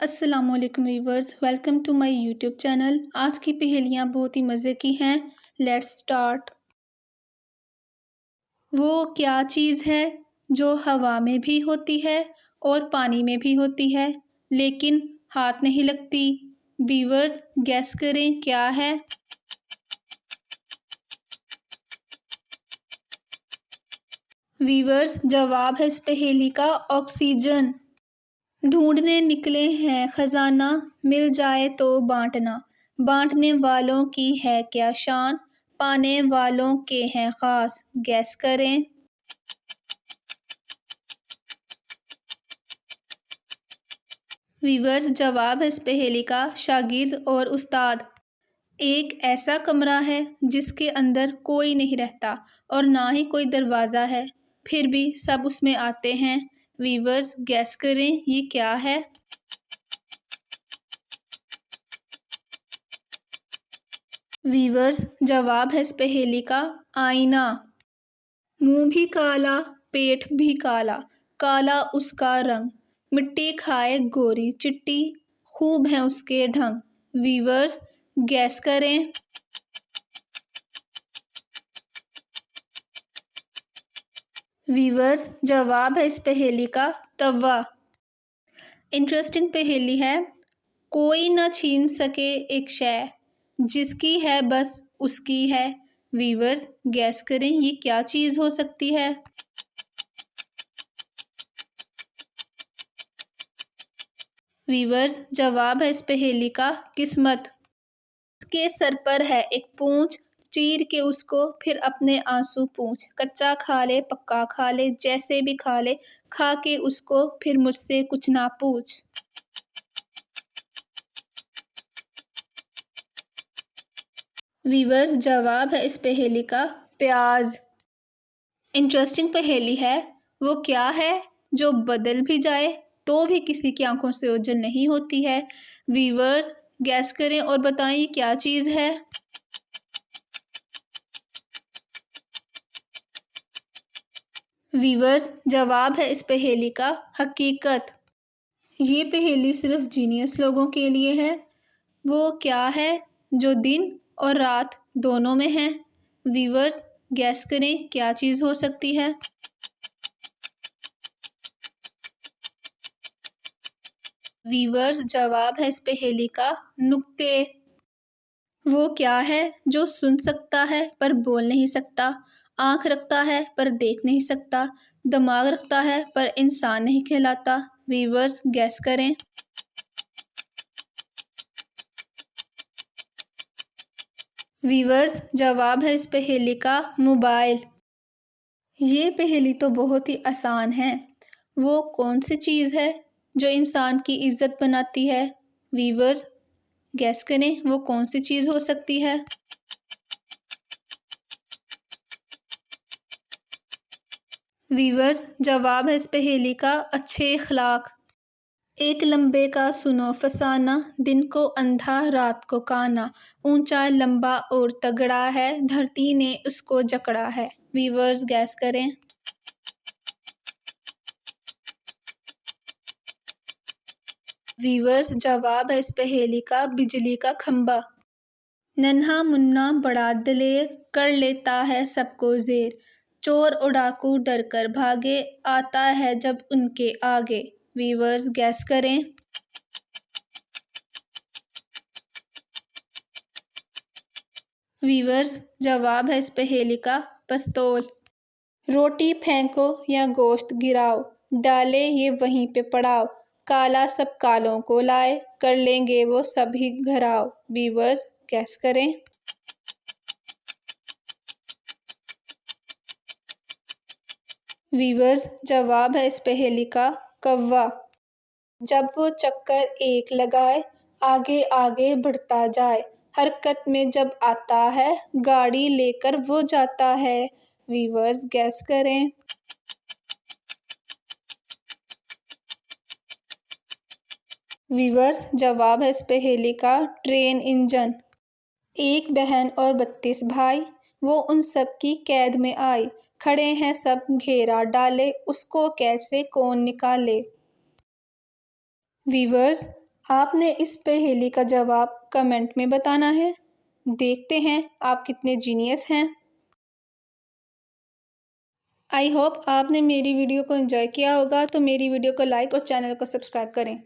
अस्सलामुअलैकुम viewers, welcome to my YouTube channel. आज की पहेलियाँ बहुत ही मज़े की हैं। Let's start. वो क्या चीज़ है जो हवा में भी होती है और पानी में भी होती है लेकिन हाथ नहीं लगती? वीवर्स गैस करें क्या है। वीवर्स जवाब है इस पहेली का ऑक्सीजन। ढूंढने निकले हैं खजाना, मिल जाए तो बांटना। बांटने वालों की है क्या शान, पाने वालों के हैं खास। गैस करें। वीवर्स जवाब है इस पहेली का शागिर्द और उस्ताद। एक ऐसा कमरा है जिसके अंदर कोई नहीं रहता और ना ही कोई दरवाज़ा है, फिर भी सब उसमें आते हैं। वीवर्स गैस करें ये क्या है। वीवर्स जवाब है इस पहेली का आईना। मुंह भी काला, पेट भी काला, काला उसका रंग। मिट्टी खाए गोरी चिट्टी, खूब है उसके ढंग। वीवर्स गैस करें। वीवर्स जवाब है इस पहेली का तवा। इंटरेस्टिंग पहेली है। कोई न छीन सके एक शय, जिसकी है बस उसकी है। वीवर्स गैस करें ये क्या चीज़ हो सकती है। वीवर्स जवाब है इस पहेली का किस्मत। उसके सर पर है एक पूंछ, चीर के उसको फिर अपने आंसू पूछ। कच्चा खा ले पक्का खा ले, जैसे भी खा ले, खा के उसको फिर मुझसे कुछ ना पूछ। वीवर्स जवाब है इस पहेली का प्याज। इंटरेस्टिंग पहेली है। वो क्या है जो बदल भी जाए तो भी किसी की आंखों से ओझल नहीं होती है। वीवर्स गैस करें और बताएं ये क्या चीज़ है। वीवर्स जवाब है इस पहेली का हकीकत। ये पहेली सिर्फ जीनियस लोगों के लिए है। वो क्या है जो दिन और रात दोनों में है। वीवर्स गैस करें क्या चीज़ हो सकती है। वीवर्स जवाब है इस पहेली का नुक्ते। वो क्या है जो सुन सकता है पर बोल नहीं सकता, आँख रखता है पर देख नहीं सकता, दिमाग रखता है पर इंसान नहीं कहलाता। वीवर्स गैस करें। वीवर्स जवाब है इस पहेली का मोबाइल। ये पहेली तो बहुत ही आसान है। वो कौन सी चीज़ है जो इंसान की इज्जत बनाती है। वीवर्स गैस करें वो कौन सी चीज़ हो सकती है। वीवर्स जवाब है इस पहेली का अच्छे अखलाक। एक लंबे का सुनो फसाना, दिन को अंधा रात को काना, ऊंचा लंबा और तगड़ा है, धरती ने उसको जकड़ा है। वीवर्स गैस करें। वीवर्स जवाब है इस पहेली का बिजली का खंबा। नन्हा मुन्ना बड़ा दिलेर, कर लेता है सबको जेर, चोर उड़ाकू डर कर भागे, आता है जब उनके आगे। वीवर्स गैस करें। वीवर्स जवाब है इस पहेली का पस्तौल। रोटी फेंको या गोश्त गिराओ, डाले ये वहीं पे पड़ाओ, काला सब कालों को लाए, कर लेंगे वो सभी घराव। वीवर्स गैस करें। वीवर्स जवाब है इस पहेली का कौवा। जब वो चक्कर एक लगाए, आगे आगे बढ़ता जाए, हरकत में जब आता है, गाड़ी लेकर वो जाता है। वीवर्स गैस करें। वीवर्स जवाब है इस पहेली का ट्रेन इंजन। एक बहन और 32 भाई, वो उन सब की कैद में आई, खड़े हैं सब घेरा डाले, उसको कैसे कौन निकाले। वीवर्स आपने इस पहेली का जवाब कमेंट में बताना है। देखते हैं आप कितने जीनियस हैं। आई होप आपने मेरी वीडियो को एंजॉय किया होगा, तो मेरी वीडियो को लाइक और चैनल को सब्सक्राइब करें।